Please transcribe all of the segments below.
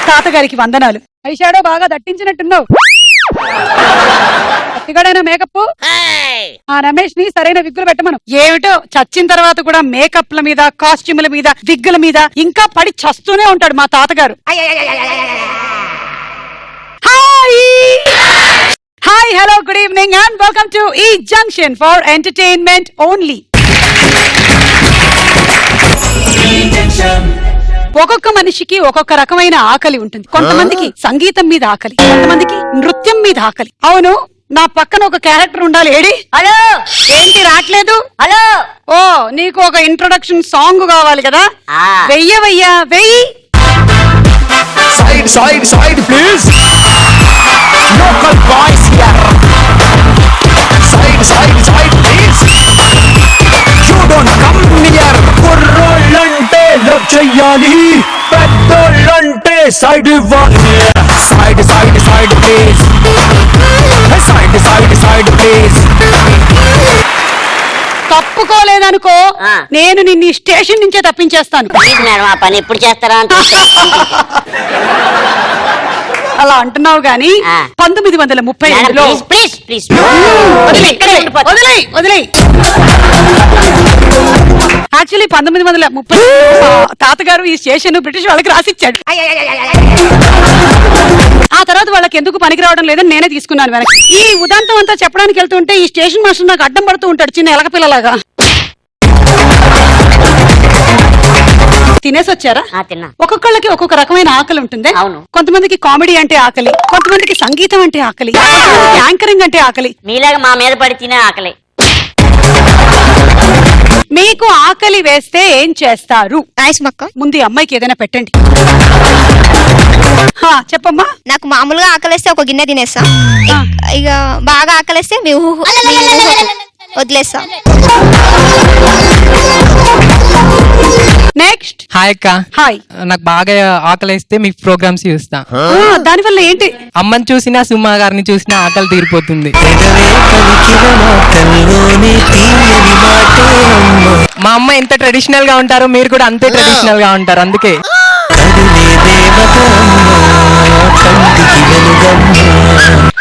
తాతగారికి వందనాలు. ఐషాడో బాగా దట్టించినట్టున్నావు. అతిగడైన మేకప్ ఆ రమేష్ ని సరైన విగ్గులు పెట్టమను. ఏమిటో చచ్చిన తర్వాత కూడా మేకప్ల మీద, కాస్ట్యూముల మీద, విగ్గుల మీద ఇంకా పడి చస్తూనే ఉంటాడు మా తాతగారు. Hi, hello, good evening and welcome to ఈ జంక్షన్ ఫర్ ఎంటర్టైన్మెంట్ ఓన్లీ. ఒక్కొక్క మనిషికి ఒక్కొక్క రకమైన ఆకలి ఉంటుంది. కొంతమందికి సంగీతం మీద ఆకలి, కొంతమందికి నృత్యం మీద ఆకలి. అవును, నా పక్కన ఒక క్యారెక్టర్ ఉండాలి. ఏడి? హలో, ఏంటి రావట్లేదు? హలో, ఓ నీకు ఒక ఇంట్రొడక్షన్ సాంగ్ కావాలి కదా? వెయ్యవయ్యా, వెయ్యి. Side, side, side, please. Local boys here. Side, side, side, please. You don't come near. Kurrollante love cheyali, peddolante side iవ్వాలి. Side, side, side, please. Side, side, side, please. తప్పుకోలేదనుకో, నేను నిన్ను station నుంచే తప్పించేస్తాను. Madam, ఆ పని ఎప్పుడు చేస్తారా? అలా అంటున్నావు గాని 1935లో యాక్చువల్లీ 1930 తాతగారు ఈ స్టేషన్ బ్రిటిష్ వాళ్ళకి రాసిచ్చాడు. ఆ తర్వాత వాళ్ళకి ఎందుకు పనికి రావడం లేదని నేనే తీసుకున్నాను వెనక్కి. ఈ ఉదంతం అంతా చెప్పడానికి వెళ్తుంటే ఈ స్టేషన్ మాస్టర్ నాకు అడ్డం పడుతూ ఉంటాడు, చిన్న ఎలక పిల్లలాగా. తినేసి వచ్చారా? ఒక్కొక్కళ్ళకి ఒక్కొక్క రకమైన ఆకలి ఉంటుంది. కొంతమందికి కామెడీ అంటే ఆకలి, కొంతమందికి సంగీతం అంటే ఆకలి, యాంకరింగ్ అంటే ఆకలి. మీలాగా మా మీద పడి తినే ఆకలి. మీకు ఆకలి వేస్తే ఏం చేస్తారు? ముందు అమ్మాయికి ఏదైనా పెట్టండి. చెప్పమ్మా. నాకు మామూలుగా ఆకలిస్తే ఒక గిన్నె తినేస్తా, ఇక బాగా ఆకలిస్తే వదిలేస్తా. నెక్స్ట్. హాయ్ అక్క. హాయ్. నాకు బాగా ఆకలిస్తే మీ ప్రోగ్రామ్స్ చూస్తా. దానివల్ల ఏంటి? అమ్మని చూసినా, సుమా గారిని చూసినా ఆకలి తీరిపోతుంది. మా అమ్మ ఎంత ట్రెడిషనల్ గా ఉంటారో మీరు కూడా అంతే ట్రెడిషనల్ గా ఉంటారు. అందుకే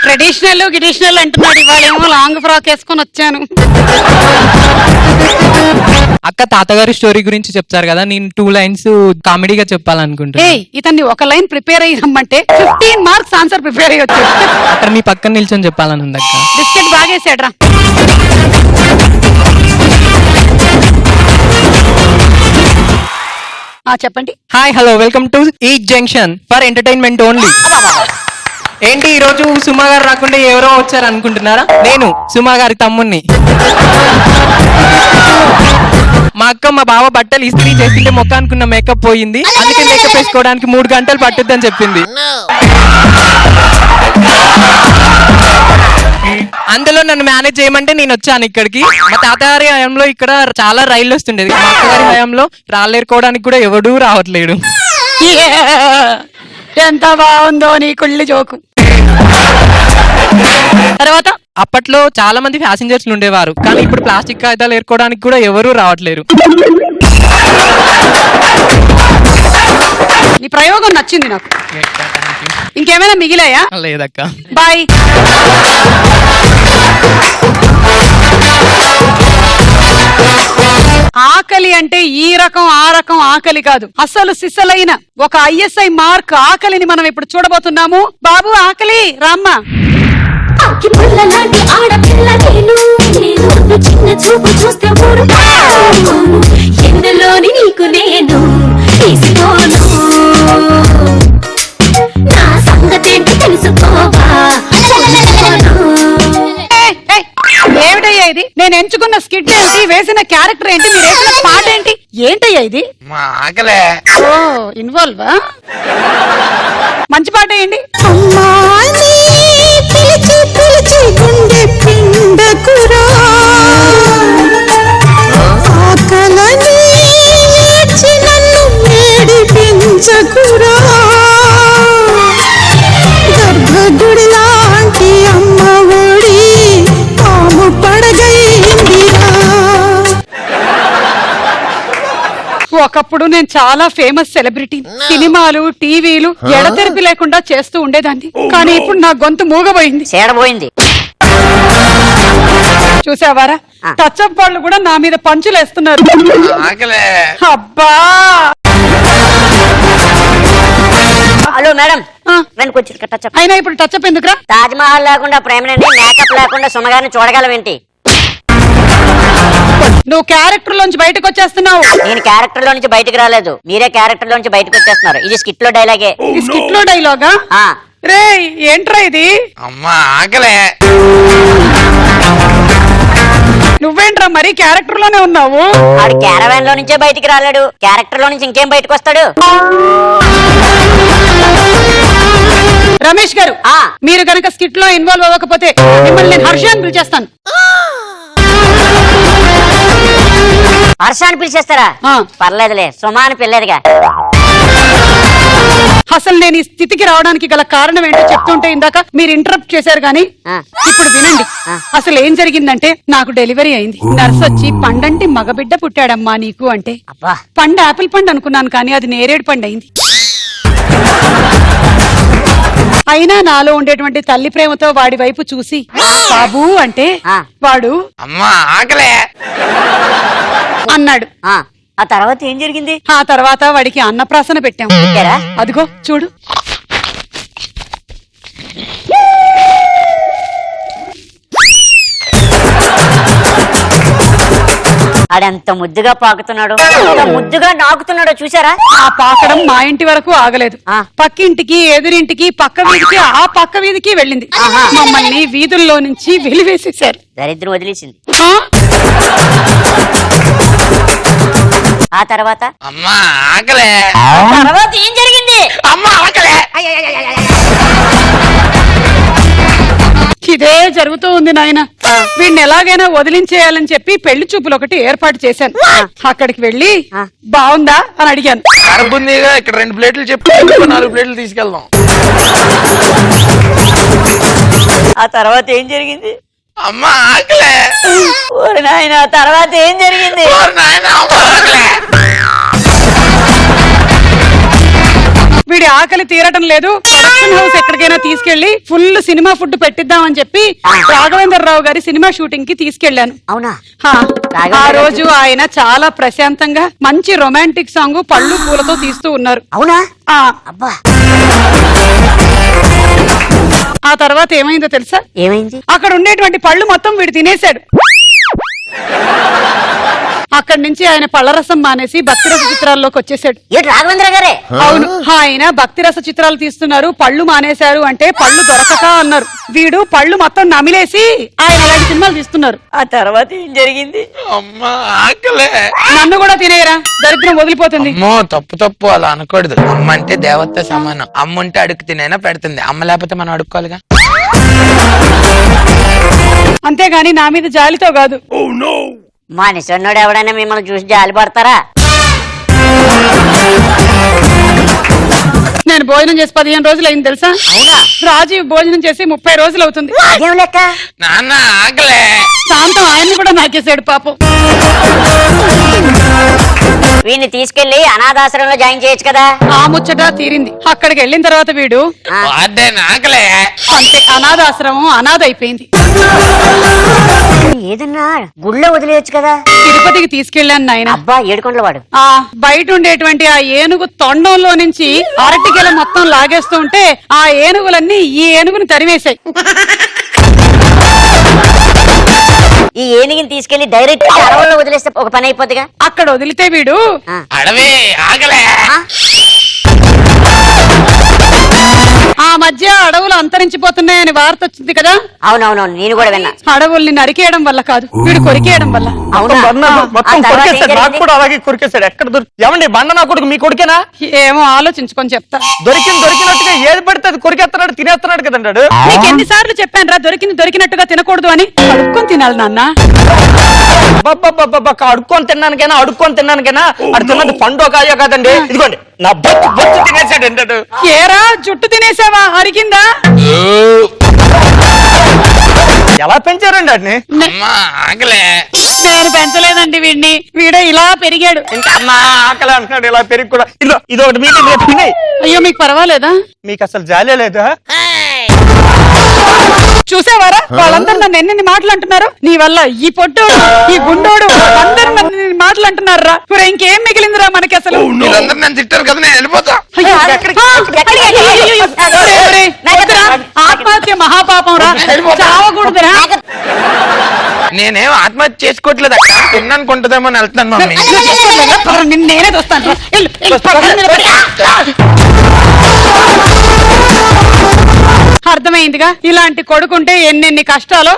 ట్రెడిషనల్ గిడిషనల్ అంటున్నాడు. ఇవాళ ఏమో లాంగ్ ఫ్రాక్ వేసుకొని వచ్చాను. అక్క, తాతగారి స్టోరీ గురించి చెప్తారు కదా, నేను 2 లైన్స్ కామెడీగా చెప్పాలనుకుంటున్నా. ఇతన్ని ఒక లైన్ ప్రిపేర్ అయ్యి రమ్మంటే 15 మార్క్స్ ఆన్సర్ ప్రిపేర్ అయ్యి వచ్చాడు. అక్కడ మీ పక్కన నిల్చొని చెప్పాలని ఉంది అక్క. బిస్కెట్ బాగేసాడ్రా. చెప్పండి. హాయ్, హలో, వెల్కమ్ టు ఈ జంక్షన్ ఫర్ ఎంటర్టైన్మెంట్ ఓన్లీ. ఏంటి ఈ రోజు సుమా గారు రాకుండా ఎవరో వచ్చారు అనుకుంటున్నారా? నేను సుమా గారి తమ్ముణ్ణి. మా అక్క మా బావ బట్టలు ఇస్త్రీ చేస్తుంటే మొక్కానుకున్న మేకప్ పోయింది, అందుకే మేకప్ వేసుకోవడానికి 3 గంటలు పట్టుద్దని చెప్పింది. అందులో నన్ను మేనేజ్ చేయమంటే నేను వచ్చాను ఇక్కడికి. మా తాతగారి హయాంలో ఇక్కడ చాలా రైళ్ళు వస్తుండేది. మా అక్కగారి హయాంలో రాళ్ళేరుకోవడానికి కూడా ఎవడూ రావట్లేడు. ఎంత బాగుందో నీ కుళ్ళి జోకు. తర్వాత అప్పట్లో చాలా మంది ప్యాసింజర్స్ ఉండేవారు, కానీ ఇప్పుడు ప్లాస్టిక్ కాగితాలు ఏరుకోవడానికి కూడా ఎవరూ రావట్లేరు. నీ ప్రయోగం నచ్చింది నాకు. ఇంకేమైనా మిగిలాయా? లేదక్క. బాయ్. ఆకలి అంటే ఈ రకం ఆ రకం ఆకలి కాదు, అసలు సిసలైన ఒక ISI మార్క్ ఆకలిని మనం ఇప్పుడు చూడబోతున్నాము. బాబు ఆకలి రామ్మ. చిన్న చూపు చూస్తే ఎందులోని నీకు నేను తీసుకోను, నా సంగతేంటి తెలుసుకోవా. ఏమిటయ్యా ఇది? నేను ఎంచుకున్న స్కిట్ ఏంటి, వేసిన క్యారెక్టర్ ఏంటి, మీరు వేసిన పాట ఏంటి, ఏంటయ్యా ఇది? ఓ ఇన్వాల్వ్. మంచి పాట ఏంటి? గర్భగుడి లాంటి అమ్మ ఒడి పాము పడగైందిరా. ఒక ఒకప్పుడు నేను చాలా ఫేమస్ సెలబ్రిటీ. సినిమాలు, టీవీలు ఎడతెరిపి లేకుండా చేస్తూ ఉండేదాన్ని. కానీ ఇప్పుడు నా గొంతు మూగబోయింది. సేడబోయింది. చూసావారా, టచ్అప్ వాళ్ళు కూడా నా మీద పంచులేస్తున్నారు. అబ్బా, హలో మేడం, ఆ. రండి కొంచెం టచ్అప్. అయినా ఇప్పుడు టచ్అప్ ఎందుకురా? తాజ్ మహల్ లేకుండా ప్రేమనండి, మేకప్ లేకుండా సుమగారిని చూడగలవేంటి? నువ్వు క్యారెక్టర్ లోంచి బయటకు వచ్చేస్తున్నావు. నేను క్యారెక్టర్ లో నుంచి బయటకు రాలేదు, మీరే క్యారెక్టర్ లో నుంచి బయటకు వచ్చేస్తున్నారు. ఇది స్కిట్ లో డైలాగే. ఈ స్కిట్ లో డైలాగా? ఆ, రే, ఏంట్రా ఇది? అమ్మా ఆకలే. నువ్వేంట్రా మరి క్యారెక్టర్ లోనే ఉన్నావు? ఆడు క్యారవాన్ లో నుంచే బయటికి రాలేడు, క్యారెక్టర్ లో నుంచి ఇంకేం బయటకు వస్తాడు? రమేష్ గారు, ఆ. మీరు గనక స్కిట్ లో ఇన్వాల్వ్ అవ్వకపోతే మిమ్మల్ని నేను హర్ష అని పిలిచేస్తాను. హర్ష అని పిలిచేస్తారా? ఆ. పర్లేదులే, సుమా అని పిల్లేదుగా. అసలు నేను ఈ స్థితికి రావడానికి గల కారణం ఏంటో చెప్తుంటే ఇందాక మీరు ఇంటరప్ట్ చేశారు గానీ ఆ. ఇప్పుడు వినండి. అసలు ఏం జరిగిందంటే, నాకు డెలివరీ అయింది. నర్స్ వచ్చి పండంటి మగబిడ్డ పుట్టాడమ్మా నీకు అంటే, అబ్బా, పండు ఆపిల్ పండు అనుకున్నాను కానీ అది నేరేడు పండు అయింది. అయినా నాలో ఉండేటువంటి తల్లి ప్రేమతో వాడి వైపు చూసి బాబు అంటే ఆ. వాడు అమ్మా ఆకలే అన్నాడు. ఆ తర్వాత ఏం జరిగింది? ఆ తర్వాత వాడికి అన్నప్రాసన పెట్టాం. పెట్టారా? అదిగో చూడు. ఆడెంత ముద్దుగా పాకుతున్నాడు, ఎంత ముద్దుగా నాకుతున్నాడో చూసారా? ఆ పాకడం మా ఇంటి వరకు ఆగలేదు. ఆ. పక్కింటికి, ఎదురింటికి, పక్క వీధికి, ఆ పక్క వీధికి వెళ్ళింది. మమ్మల్ని వీధుల్లో నుంచి వెలివేసేశారు. దరిద్రం వదిలేసింది. ఆ? ఆ తర్వాత? అమ్మా ఆకలే. తర్వాత ఏం జరిగింది? అమ్మా ఆకలే. ఇదే జరుగుతూ ఉంది నాయన. వీడిని ఎలాగైనా వదిలించేయాలని చెప్పి పెళ్లి చూపులు ఒకటి ఏర్పాటు చేశాను. అక్కడికి వెళ్ళి బాగుందా అని అడిగాను. అరబుందిగా ఇక్కడ 2 ప్లేట్లు చెప్పు, 4 ప్లేట్లు తీసుకెళ్దాం. ఆ తర్వాత ఏం జరిగింది? అమ్మా ఆకలే. ఓరి నాయనా, తర్వాత ఏం జరిగింది? ఓరి నాయనా, అమ్మా ఆకలే. వీడి ఆకలి తీరటం లేదు. ప్రొడక్షన్ హౌస్ ఎక్కడికైనా తీసుకెళ్లి ఫుల్ సినిమా ఫుడ్ పెట్టిద్దామని చెప్పి రాఘవేంద్రరావు గారి సినిమా షూటింగ్ కి తీసుకెళ్లాను. అవునా? హా, రాఘవేంద్ర ఆ రోజు ఆయన చాలా ప్రశాంతంగా మంచి రొమాంటిక్ సాంగ్ పళ్ళు పూలతో తీస్తూ ఉన్నారు. అవునా? ఆ అబ్బా, ఆ తర్వాత ఏమైందో తెలుసా? ఏమైంది? అక్కడ ఉండేటువంటి పళ్ళు మొత్తం వీడు తినేశాడు. అక్కడి నుంచి ఆయన పళ్ళరసం మానేసి భక్తిరస చిత్రాల్లోకి వచ్చేసాడు. ఏంటి రాఘవేంద్ర గారే? అవును, ఆయన భక్తిరస చిత్రాలు తీస్తున్నారు, పళ్ళు మానేశారు అంటే పళ్ళు దొరకక అన్నారు. వీడు పళ్ళు మొత్తం నమిలేసి ఆయన అలాంటి సినిమాలు తీస్తున్నారు. ఆ తర్వాత ఏం జరిగింది? అమ్మా ఆకలే. నన్ను కూడా తినేయరా, దరిద్రం వదిలిపోతుంది. అమ్మో తప్పు అలా అనకూడదు. అమ్మ అంటే దేవత సమానం. అమ్మ ఉంటే అడుగు తినైనా పెడుతుంది, అమ్మ లేకపోతే మనం అడుక్కోవాలిగా. అంతేగాని నా మీద జాలితో కాదు. మా నిసన్నోడు ఎవడైనా మిమ్మల్ని చూసి జాలి పడతారా? నేను భోజనం చేసి 15 రోజులు అయింది తెలుసా? అవునా? రాజీవ్ భోజనం చేసి 30 రోజులు అవుతుంది. అదేం లెక్క? నాన్న ఆకలే. శాంతం ఆయన్ని కూడా నాకేసాడు పాపం. వీడిని తీసుకెళ్లి అనాథాశ్రమంలో జాయిన్ చేయొచ్చు కదా. ఆ ముచ్చట తీరింది. అక్కడికి వెళ్ళిన తర్వాత వీడు అదే ఆకలే. అంతే, అనాథాశ్రమం అనాథ అయిపోయింది. ఏదన్నా గుళ్ళో వదిలేయచ్చు కదా. తిరుపతికి తీసుకెళ్ళాను నాయన. అబ్బా, ఏడుకొండల వాడు. ఆ బయట ఉండేటువంటి ఆ ఏనుగు తొండంలో నుంచి అరటిగెల మొత్తం లాగేస్తూ ఉంటే ఆ ఏనుగులన్నీ ఈ ఏనుగుని తరివేశాయి. ఈ ఏనుగుని తీసుకెళ్లి డైరెక్ట్ అడవుల్లో వదిలేస్తే ఒక పని అయిపోద్దిగా. అక్కడ వదిలితే వీడు అడవి ఆకలే. ఆ మధ్య అడవులు అంతరించిపోతున్నాయని వార్త వచ్చింది కదా. అవునవునవును, నేను కూడా విన్నా. అడవుల్ని నరికేయడం వల్ల కాదు, వీడు కొరికేయడం వల్ల. అవునా? మొత్తం ఆ తర్వాత ఏం కొరికేస్తాడు. నాకు జరిగింది? కూడా అలాగే కొరికేస్తాడు. ఎక్కడ ఏమండి బండ నా కొడుకు మీ కొడుకేనా? ఏమో ఆలోచించుకొని చెప్తా. దొరికినట్టుగా ఏది పడితే అది కొరికేస్తున్నాడు, తినేస్తున్నాడు కదంటాడు. నీకు ఎన్నిసార్లు చెప్పాను రా, దొరికినట్టుగా తినకూడదు అని. అడుక్కొని తినాలి నాన్న. అడుక్కొని తిన్నానికైనా అడు తిన్నది పండు కాయో కాదండి. ఇదిగోండి నా బొచ్చు తినేసాడు అంటాడు. ఏరా, జుట్టు తినేసావా? అరిగిందా? ఎలా పెంచారండి వాడిని? అమ్మా ఆకలే. నేను పెంచలేదండి వీడిని, వీడే ఇలా పెరిగాడు. ఇంకా నా ఆకలి అంటున్నాడు ఇలా పెరిగి కూడా. ఇదో ఇది ఒకటి మీకు రేపు తినేయ్. అయ్యో మీకు పర్వాలేదా? మీకు అసలు జాలే లేదా? చూసావారా వాళ్ళందరూ నన్ను ఎన్ని మాటలు అంటున్నారు నీ వల్ల. ఈ పొట్టోడు, ఈ గుండోడు అందరూ నన్ను ఎన్ని మాటలు అంటున్నారా. ఇంకేం మిగిలిందిరా మనకి అసలు. మీరందరూ నన్ను తిట్టారు కదా, నేను వెళ్ళిపోతా. అయ్యో, ఒరేయ్, వద్దురా. ఆత్మహత్య మహాపాపం రా, చావకూడదురా. నేనేం ఆత్మహత్య చేసుకోవట్లేదు, తిన్నానుకుంటుందేమో అని వెళ్తున్నాను మమ్మీ. నువ్వు చేసుకోవట్లేదా? పర్వాలేదు, నిన్ను నేనే చూస్తాను రా. వెళ్ళు, వెళ్ళు, పక్కన నిలబడి. అర్థమైందిగా ఇలాంటి కొడుకుంటే ఎన్నెన్ని కష్టాలు.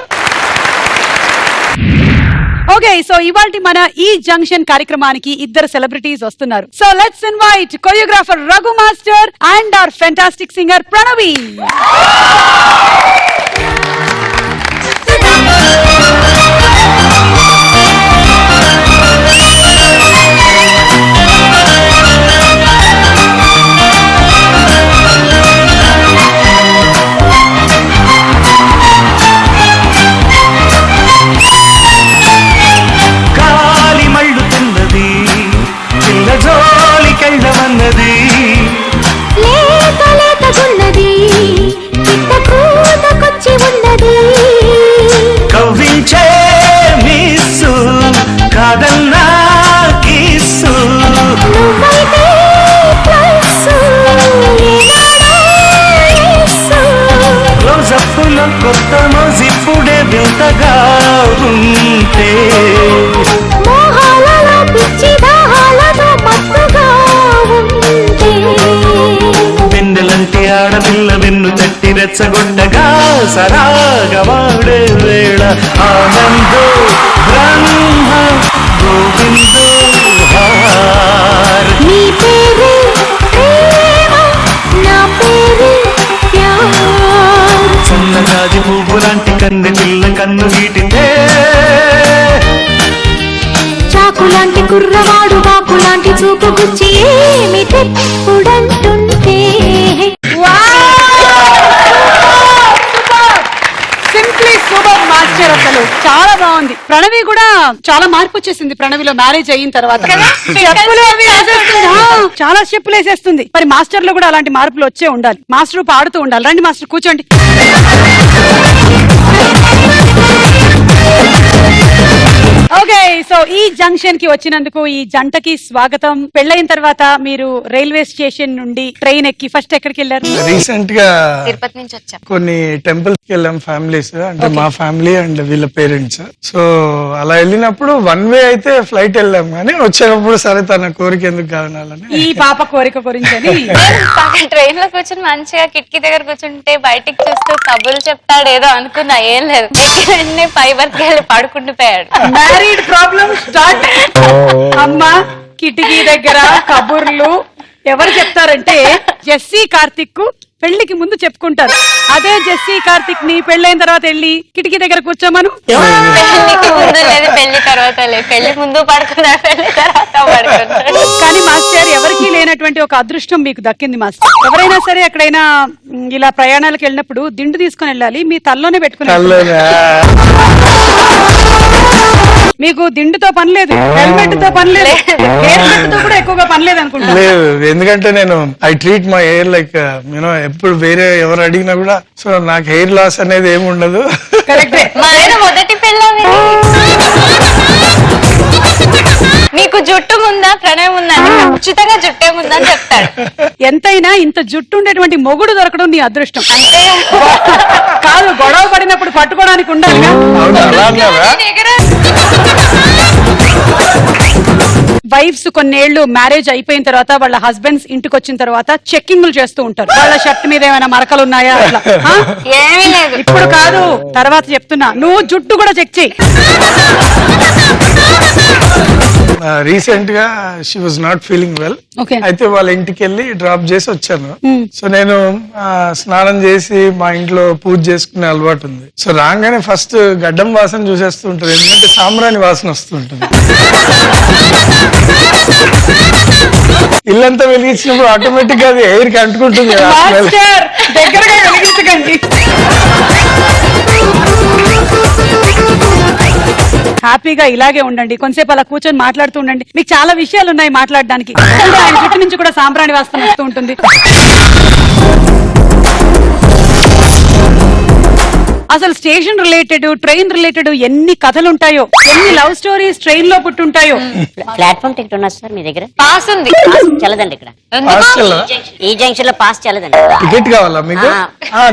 ఓకే, సో ఇవాల్టి మన ఈ జంక్షన్ కార్యక్రమానికి ఇద్దరు సెలబ్రిటీస్ వస్తున్నారు. So let's invite choreographer Raghu master and our fantastic singer Pranavi. జోలికెళ్ళమన్నది లేత లేతగున్నది చిత్త కూతకొచ్చి ఉన్నది కవ్వించే మిస్సు కాదన్నా కిస్సు నువ్వైతే ప్లస్సు రోజప్పులో కొత్త మోజిప్పుడే వింతగా ఉంటే మోహాలలో పిచ్చి దాహాలతో మత్తుగా ఉంటే వెన్నెలంటే ఆడపిల్ల వెన్ను తట్టి రెచ్చగొట్టగా సరాగవాడే వేళ ఆనందో బ్రహ్మ గోవిందో హార్ నీ పేరే ప్రేమ నా పేరే ప్యార్ సన్నజాజి పువ్వు లాంటి కన్నె పిల్ల కన్ను గీటితే చాకులాంటి కుర్రవాడు బాకులాంటి చూపు గుచ్చి ఏమి తెప్పుడంటుంటే సింప్లీ సూపర్ మాస్టర్. అసలు చాలా బాగుంది. ప్రణవి కూడా చాలా మార్పు వచ్చేసింది ప్రణవిలో మ్యారేజ్ అయిన తర్వాత. చెప్పులు అవి వేసేస్తుంది. చాలా స్టెప్పులు వేసేస్తుంది. మరి మాస్టర్ లో కూడా అలాంటి మార్పులు వచ్చే ఉండాలి. మాస్టర్ పాడుతూ ఉండాలి. రండి మాస్టర్, కూర్చోండి. ఓకే, సో ఈ జంక్షన్ కి వచ్చినందుకు ఈ జంటకి స్వాగతం. పెళ్ళైన తర్వాత మీరు రైల్వే స్టేషన్ నుండి ట్రైన్ ఎక్కి ఫస్ట్ ఎక్కడికి వెళ్ళారు? రీసెంట్ గా తిరుపతి నుంచి వచ్చాం. కొన్ని టెంపుల్స్ కి వెళ్ళాం ఫ్యామిలీస్, అంటే మా ఫ్యామిలీ అండ్ వీళ్ళ పేరెంట్స్. సో అలా వెళ్ళినప్పుడు వన్ వే అయితే ఫ్లైట్ వెళ్ళాం, కానీ వచ్చేటప్పుడు సరే తన కోరిక ఎందుకు కావాలని ఈ పాప కోరిక గురించి ట్రైన్ లో కూర్చొని మంచిగా కిటికీ దగ్గర కూర్చుంటే బయటికి చూస్తూ కబుర్లు చెప్తాడు ఏదో అనుకున్నా, ఏం లేదు. వెంటనే ఫైబర్ కి వెళ్ళి పడుకుండిపోయాడు. Married problem start. అమ్మా కిటికీ దగ్గర కబుర్లు ఎవరు చెప్తారంటే జెస్సీ కార్తిక్ పెళ్లికి ముందు చెప్పుకుంటారు. అదే జెస్సీ కార్తిక్ ని పెళ్ళైన తర్వాత వెళ్ళి కిటికీ దగ్గర కూర్చోమను. పెళ్లికి ముందు లేదు, పెళ్లి తర్వాత లేదు. పెళ్లి ముందు పడుకున్నాడు, పెళ్లి తర్వాత పడుకున్నాడు. కానీ మాస్టర్ ఎవరికి లేనటువంటి ఒక అదృష్టం మీకు దక్కింది మాస్టర్. ఎవరైనా సరే ఎక్కడైనా ఇలా ప్రయాణాలకు వెళ్ళినప్పుడు దిండు తీసుకుని వెళ్ళాలి, మీ తల్లోనే పెట్టుకుని మీకు దిండుతో పని లేదు, హెల్మెట్ తో పని లేదు, హెయిర్ కట్ తో కూడా ఎక్కువగా పని లేదు అనుకుంటా. లేదు, ఎందుకంటే నేను I treat my hair like you know, ఎప్పుడు వేరే ఎవరు అడిగినా కూడా సో నాకు హెయిర్ లాస్ అనేది ఏమి ఉండదు. కరెక్టే. మా ఆయన మొదటి పెళ్ళాం నీకు జుట్టు ముందా ప్రణయం ఉందా అంటే ఖచ్చితంగా జుట్టే ముందని చెప్తాడు. ఎంతైనా ఇంత జుట్టు ఉండేటువంటి మొగుడు దొరకడం నీ అదృష్టం. అంటే కాదు, గొడవ పడినప్పుడు పట్టుకోవడానికి ఉండాలిగా. అవును, అలా అన్నారా? వైఫ్స్ కొన్నేళ్లు మ్యారేజ్ అయిపోయిన తర్వాత వాళ్ళ హస్బెండ్స్ ఇంటికి వచ్చిన తర్వాత చెక్కింగ్లు చేస్తూ ఉంటారు. వాళ్ళ షర్ట్ మీద ఏమైనా మరకలు ఉన్నాయా అట్లా. ఏమీ లేదు. ఇప్పుడు కాదు, తర్వాత చెప్తున్నా, నువ్వు జుట్టు కూడా చెక్ చేయి. రీసెంట్ గా she was not feeling well. Okay. అయితే వాళ్ళ ఇంటికి వెళ్ళి డ్రాప్ చేసి వచ్చాను. సో నేను స్నానం చేసి మా ఇంట్లో పూజ చేసుకునే అలవాటు ఉంది. సో రాగానే ఫస్ట్ గడ్డం వాసన చూసేస్తూ ఉంటుంది, ఎందుకంటే సాంబ్రాణి వాసన వస్తూ ఉంటుంది. ఇల్లంతా వెలిగించినప్పుడు ఆటోమేటిక్ గా అది ఎయిర్ కి అంటుకుంటుంది కదా. మాస్టర్, దగ్గరగా వెలిగించకండి. హ్యాపీగా ఇలాగే ఉండండి. కొంతసేపు అలా కూర్చొని మాట్లాడుతూ ఉండండి. మీకు చాలా విషయాలు ఉన్నాయి మాట్లాడడానికి. ఆయన చుట్టూ నుంచి కూడా సాంబ్రాణి వాసన వస్తూ ఉంటుంది. అసలు స్టేషన్ రిలేటెడ్, ట్రైన్ రిలేటెడ్ ఎన్ని కథలు ఉంటాయో, ఎన్ని లవ్ స్టోరీస్ ట్రైన్ లో పుట్టుంటాయో. ప్లాట్ఫామ్ టికెట్ ఉన్నా సార్ మీ దగ్గర? పాస్ ఉంది. పాస్ చల్లదండి ఇక్కడ. హాస్టల్లో ఈ జంక్షన్ లో పాస్ చల్లదండి. టికెట్ కావాలా మీకు?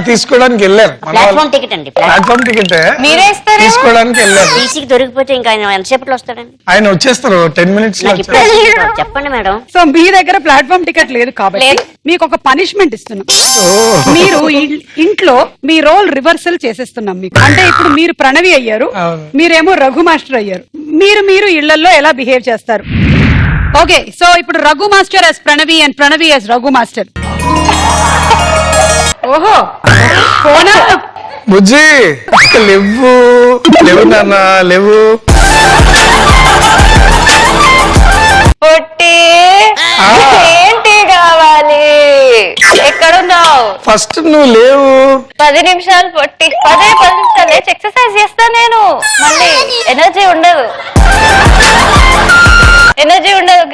తీసుకోవడానికి వెళ్ళారు. ప్లాట్ఫామ్ టికెట్ అండి. ప్లాట్ఫామ్ టికెట్ మీరే ఇస్తారేమో. తీసుకోవడానికి వెళ్ళారు. టీసీకి దొరికిపోతే ఇంకా ఆయన ఎంతసేపట్లో వస్తాడండి? ఆయన వచ్చేస్తారు 10 minutes లో నాకు వచ్చేస్తారు. ఇప్పుడు చెప్పండి మేడం. సో మీ దగ్గర ప్లాట్ఫామ్ టికెట్ లేదు కాబట్టి లేదు. మీకు ఒక పనిష్మెంట్ ఇస్తున్నాం. మీరు ఇంట్లో మీ రోల్ రివర్సల్ చేసేస్తున్నాం మీకు. అంటే ఇప్పుడు మీరు ప్రణవి అయ్యారు, అవును. మీరేమో రఘు మాస్టర్ అయ్యారు. మీరు ఇళ్లలో ఎలా బిహేవ్ చేస్తారు? ఓకే, సో ఇప్పుడు Raghu master as Pranavi and Pranavi as Raghu master. ఓహో పోనా బుజ్జి లేవు నాన్న లేవు. పొట్టి ఏంటి కావాలి? ఎక్కడున్నావు? ఫస్ట్ నువ్వు లేవు. 10 నిమిషాలు పొట్టి. 10 నిమిషాలు లేచి ఎక్సర్సైజ్ చేస్తా నేను. మళ్ళీ ఎనర్జీ ఉండదు.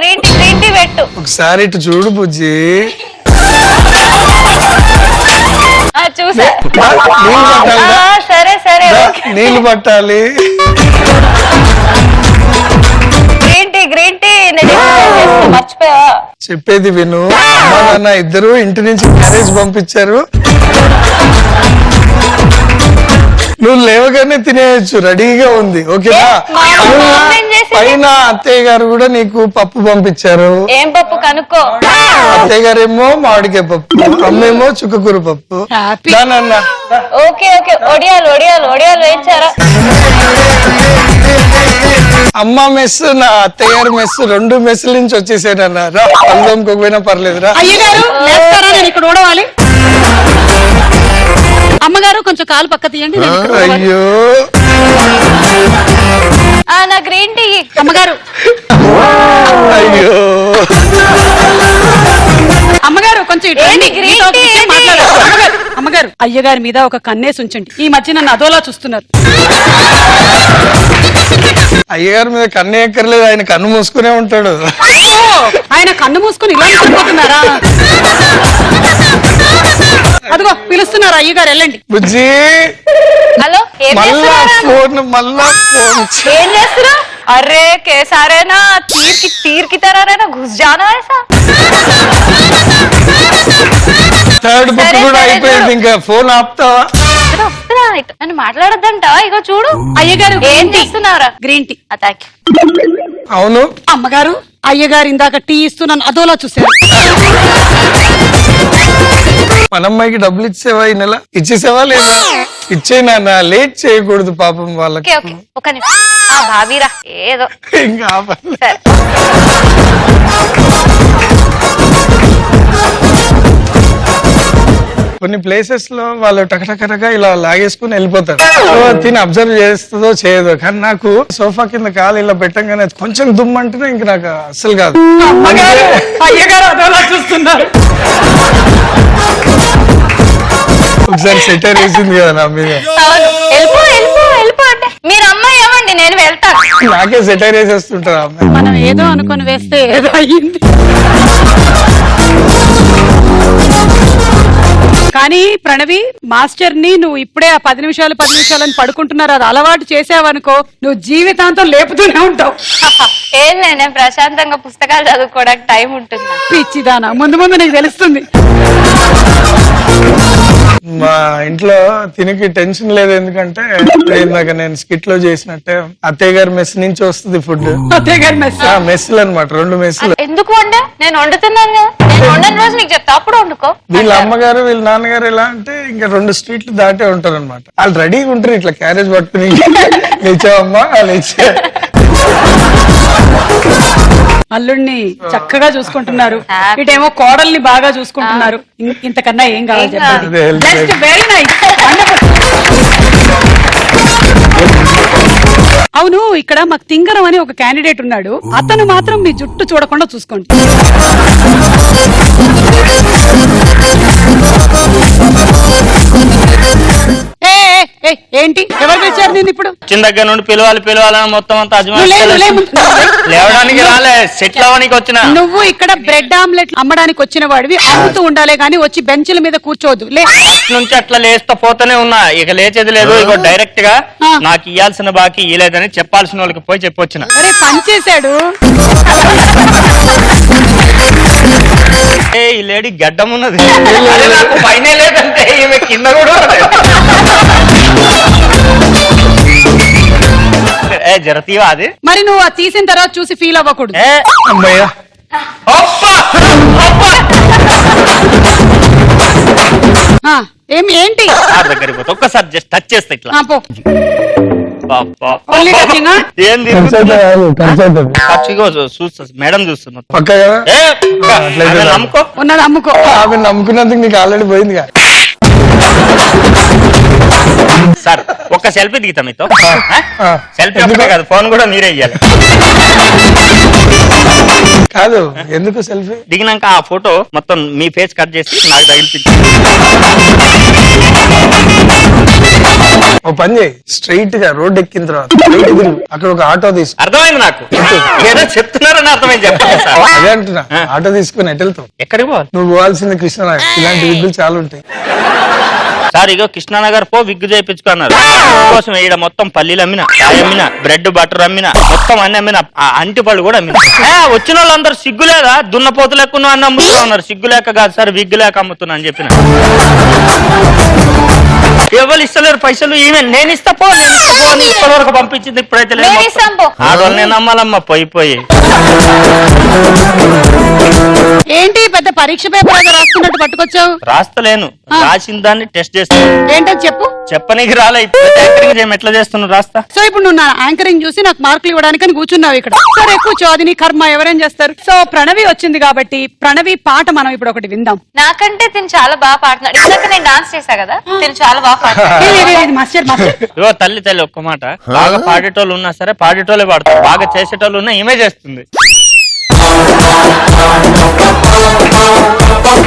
గ్రీన్ టీ పెట్టు. ఒకసారి ఇటు చూడు బుజ్జి. చూసా. నీళ్ళు పట్టాలి. సరే నీళ్ళు పట్టాలి. గ్రీన్ టీ మర్చిపోయా. చెప్పేది విను. అమ్మా నాన్న ఇద్దరు ఇంటి నుంచి క్యారేజ్ పంపించారు. నువ్వు లేవగానే తినేయచ్చు, రెడీగా ఉంది. ఓకేనా? పైన అత్తయ్య గారు కూడా నీకు పప్పు పంపించారు. ఏం పప్పు కనుక్కో. అత్తయ్య గారేమో మామిడికాయ పప్పు, అమ్మేమో చుక్కకూర పప్పు. హ్యాపీ. దానన్న ఓకే ఒడియాలు వేయించారా? అమ్మ మెస్, నా అత్తయ్య గారి మెస్, 2 మెస్సుల నుంచి వచ్చేసానన్న. రా పల్లెంకోకపోయినా పర్లేదురా. అయ్యగారు లేస్తారా? నేను ఇక్కడ ఊడవాలి. అమ్మగారు కొంచెం కాలు పక్క తీయండి. నేను ఇక్కడ ఊడవాలి. అయ్యో నా గ్రీన్ టీ. అమ్మగారు అయ్యో అమ్మగారు కొంచెం ఇటు రండి. ఏంటి మీతో ఒక గ్రీన్ టీ విషయం ఏంటి? మాట్లాడాలి. అమ్మగారు అయ్యగారి మీద ఒక కన్నేసి ఉంచండి. ఈ మధ్య నన్ను అదోలా చూస్తున్నారు. అయ్యగారి మీద కన్ను ఎక్కర్లేదు, ఆయన కన్ను మూసుకునే ఉంటాడు. ఆయన కన్ను మూసుకుని ఇలా నిద్రపోతున్నారా? అదిగో పిలుస్తున్నారు అయ్యగారు, వెళ్ళండి. బుజ్జి హలో ఏం మళ్ళా చేస్తున్నారా? ఫోన్ ఏం చేస్తున్నా? अरे कैसा रहे ना तीर की तरह रहे ना घुस जाना ऐसा. థర్డ్ బుక్ కూడా అయిపోయింది, ఇంకా ఫోన్ ఆపుతావా? వస్తున్నా నన్ను మాట్లాడద్దంట. ఇగో చూడు అయ్యగారు ఏం చేస్తున్నారా? Green tea. అతాకి అవును అమ్మగారు అయ్యగారు ఇందాక టీ ఇస్తున్నాను అదోలా చూసారు. మన అమ్మాయికి డబ్బులు ఇచ్చేవా? ఈ నెల ఇచ్చేసావా లేదా? ఇచ్చేనా? లేట్ చేయకూడదు పాపం వాళ్ళకి. ఓకే ఒక నిమిషం. భావీరా ఏదో ఇంకా ఆపాలి. సరే. కొన్ని ప్లేసెస్ లో వాళ్ళు టకటకటగా ఇలా లాగేసుకుని వెళ్ళిపోతారు. సో తిని అబ్జర్వ్ చేస్తుందో చేయదో, కానీ నాకు సోఫా కింద కాలు ఇలా పెట్టంగానే కొంచెం దుమ్మంటేనే ఇంక నాకు అస్సలు కాదు. అమ్మగారు అయ్యగారు అదోలా చూస్తున్నారు. ఒకసారి సెటర్ వేసింది కదా నా మీద. వెళ్ళిపో అంటే మీరు అమ్మాయి ఏమండి, నేను వెళ్తాను. నాకే సెటర్ వేసేస్తుంటారు ఆ అమ్మాయి. మనం ఏదో అనుకుని వేస్తే ఏదో అయ్యింది. కానీ ప్రణవి మాస్టర్ ని నువ్వు ఇప్పుడే ఆ 10 నిమిషాలు అని పడుకుంటున్నారు, అది అలవాటు చేసావనుకో నువ్వు జీవితాంతం లేపుతూనే ఉంటావు. ఏం లేదు, నేను ప్రశాంతంగా పుస్తకాలు చదువుకోవడానికి టైం ఉంటుంది. పిచ్చిదానా, ముందు నీకు తెలుస్తుంది. మా ఇంట్లో తినికి టెన్షన్ లేదు, ఎందుకంటే ఇందాక నేను స్కిట్ లో చేసినట్టే అత్తయ్య గారి మెస్ నుంచి వస్తుంది ఫుడ్. అత్తయ్య గారి మెస్ మెస్సులు అనమాట, 2 మెస్సులు. ఎందుకు వండా? నేను వండుతున్నాను కదా, నేను వండని రోజు నీకు చెప్తా, అప్పుడు వండుకో. వీళ్ళ అమ్మగారు వీళ్ళ నాన్నగారు ఎలా అంటే ఇంకా 2 స్ట్రీట్లు దాటే ఉంటారు అనమాట. వాళ్ళు రెడీగా ఉంటారు ఇట్లా క్యారేజ్ పట్టుకుని. లేచావమ్మా లేచా. అల్లుడిని చక్కగా చూసుకుంటున్నారు, ఇటేమో కోడల్ని బాగా చూసుకుంటున్నారు. ఇంతకన్నా ఏం కావాలి చెప్పండి. Just very nice. అవును, ఇక్కడ మాకు తింగరం అని ఒక క్యాండిడేట్ ఉన్నాడు, అతను మాత్రం మీ జుట్టు చూడకుండా చూసుకోండి. ఏంటి ఏంటి ఎవరు పిలిచారు నేను ఇప్పుడు వచ్చిన దగ్గర నుండి పిలవాలని మొత్తం అంతా నువ్వు లే, నువ్వు లే, అజమాయిషి లేవడానికి రాలే, సెటిల్ అవ్వడానికి వచ్చిన. నువ్వు ఇక్కడ బ్రెడ్ ఆమ్లెట్ అమ్మడానికి వచ్చిన వాడివి, అమ్ముతూ ఉండాలి గానీ వచ్చి బెంచ్ల మీద కూర్చోవద్దు లే. నుంచి అట్లా లేస్తా పోతూనే ఉన్నా, ఇక లేచేది లేదు. ఇక డైరెక్ట్ గా ఆ. నాకు ఇయ్యాల్సిన బాకీ ఇయ్యలేదని చెప్పాల్సిన వాళ్ళకి పోయి చెప్పొచ్చిన. అరే పని చేశాడు. ఏ ఈ లేడీ గడ్డం ఉన్నది, అరే నాకు పైనే లేదంటే ఈమె కింద కూడా ఉన్నది. ఏ జరతీవా అది? మరి నువ్వు అది తీసిన తర్వాత చూసి ఫీల్ అవ్వకూడదు. ఏ అమ్మయ్యా అబ్బా! అబ్బా! ఆ, ఏంటి సార్ దగ్గరికి పోతే ఒక్కసారి జస్ట్ టచ్ చేస్తే ఇట్లా. ఆ, పో. అబ్బా! Only touching ఆ? ఏంది ఖర్చు అవుతుంది ఖర్చుగా చూస్తా, మేడం చూస్తున్నా. పక్క కదా ఏ, అట్లయితే ఆమె రాదు. నమ్ముకో. ఉన్నది అమ్ముకో. ఆమె నమ్ముకున్నందుకు నీకు ఆల్రెడీ పోయిందిగా. సార్ ఒక్క సెల్ఫీ దిగుతా మీతో. ఆ. సెల్ఫీ ఒక్కటే కాదు, ఫోన్ కూడా మీరే ఇయ్యాలి. కాదు ఎందుకు సెల్ఫీ? దిగినాక ఆ ఫోటో మొత్తం మీ ఫేస్ కట్ చేసి నాకు తగిలిపించి. ఓ పని చేయి, స్ట్రైట్ గా రోడ్ ఎక్కిన తర్వాత బయట తిరుగు, అక్కడ ఒక ఆటో తీసుకో. అర్థమైంది నాకు, ఏదో చెప్తున్నారని అర్థమైంది. చెప్పండి సార్. అదే అంటున్నా, ఆటో తీసుకుని ఎటు వెళ్తావు? ఎక్కడికి పోవాలి నువ్వు పోవాల్సింది కృష్ణనగర్. ఇలాంటి విగ్గులు చాలా ఉంటాయి. సార్? ఇగో కృష్ణానగర్ పో, విగ్గు చేయించుకున్నారు కోసం. ఈడ మొత్తం పల్లీలు అమ్మిన, చాయ్ అమ్మిన, బ్రెడ్ బటర్ అమ్మిన, మొత్తం అన్ని అమ్మిన, ఆ అంటి పళ్ళు కూడా అమ్మిన. వచ్చిన వాళ్ళందరూ సిగ్గు లేదా, దున్నపోతు లెక్కున్నా అన్ని అమ్ముతా ఉన్నారు. సిగ్గు లేక కాదు సార్, విగ్గు లేక అమ్ముతున్నా అని చెప్పిన. ఎవరు ఇస్తలేరు పైసలు, ఈమె నేను ఇస్తా పో, ఇప్పటి వరకు పంపించింది, ఇప్పుడైతే లేదు. నేను ఇస్తాను పో. ఆడవాళ్ళు నేను నమ్మాలమ్మా పోయి. ఏంటి పెద్ద పరీక్ష పేపర్ లాగా రాస్తున్నట్టు పట్టుకొచ్చావు? రాస్తలేను, రాసిన దాన్ని టెస్ట్ చేస్తాను. ఏంటని చెప్పు. చెప్పనీకి రాలే, ఇప్పుడు యాంకరింగ్ చేయడం ఎట్లా చేస్తున్నావు? రాస్తా. సో ఇప్పుడు నువ్వు నా యాంకరింగ్ చూసి నాకు మార్కులు ఇవ్వడానికి కూర్చున్నావు ఇక్కడ. సరే కూర్చో, అది నీ కర్మ, ఎవరేం చేస్తారు. సో ప్రణవి వచ్చింది కాబట్టి ప్రణవి పాట మనం ఇప్పుడు ఒకటి విందాం. నాకంటే తిను చాలా బాగా పాడుతున్నాడు. ఇందాక నేను డాన్స్ చేశా కదా, తిను చాలా బాగా పాడుతున్నాడు. మాస్టర్ ఇగో తల్లి ఒక్క మాట, బాగా పాడేటోళ్ళు ఉన్నా సరే పాడేటోళ్ళే పాడతారు, బాగా చేసేటోళ్ళు ఉన్నా ఈమె చేస్తుంది.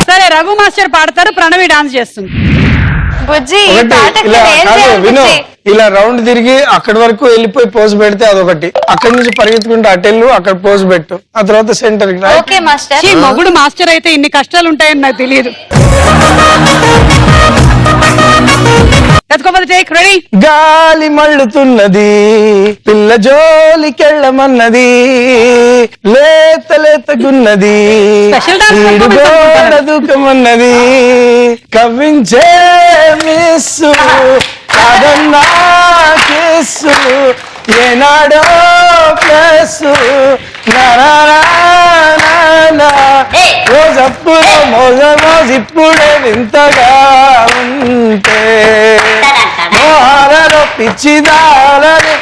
సరే రఘు మాస్టర్ పాడతారు, ప్రణవి డాన్స్ చేస్తుంది. బుజ్జి ఈ ఒకటి పాటకి ఇలా నేను కాదు, చేయాలి విను, బుజ్జి. ఇలా రౌండ్ తిరిగి అక్కడి వరకు వెళ్ళిపోయి పోజ్ పెడితే అదొకటి, అక్కడి నుంచి పరిగెత్తుకుంటే అటెళ్ళు, అక్కడ పోజ్ పెట్టు, ఆ తర్వాత సెంటర్ కి రా. Okay master. ఈ మొగుడు మాస్టర్ అయితే ఇన్ని కష్టాలు ఉంటాయని నాకు తెలియదు. ఎత్తుకోపోతే టేక్ రెడీ. గాలి మళ్ళుతున్నది, పిల్ల జోలికెళ్ళమన్నది, లేత లేతగున్నది, Special dance ఈడుగోడ దూకమన్నది, కవ్వించే మిస్సు కాదన్నా కేసు, ఏనాడో ప్లస్ రోజప్పులో మోజమోజిప్పుడే వింతగా ఉంటే మోహాలలో పిచ్చిదాలని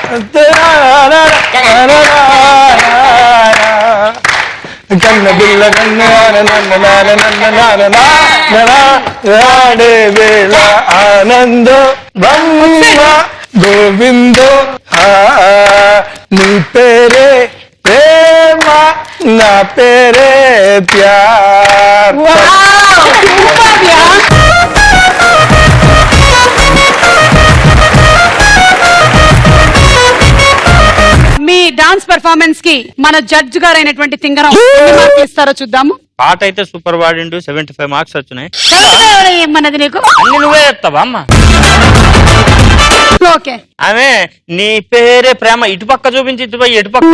కన్న బిల్ల కన్నాడే వేళ ఆనందో బంగ గోవిందో నీ పేరే ప్రేమ, నా పేరే ప్యార్. మీ డాన్స్ పర్ఫార్మెన్స్ కి మన జడ్జ్ గారు అయినటువంటి తింగరం ఎన్ని మార్కులు ఇస్తారో చూద్దాము. పాట అయితే సూపర్ పాడిండు, 75 మార్క్స్ వచ్చినాయి. ఏమన్నది నీకు? అన్ని నువ్వే చెప్తావా అమ్మా? ఓకే ఆమె నీ పేరే ప్రేమ ఇటుపక్క చూపించి ఇటుపక్క ఎటుపక్క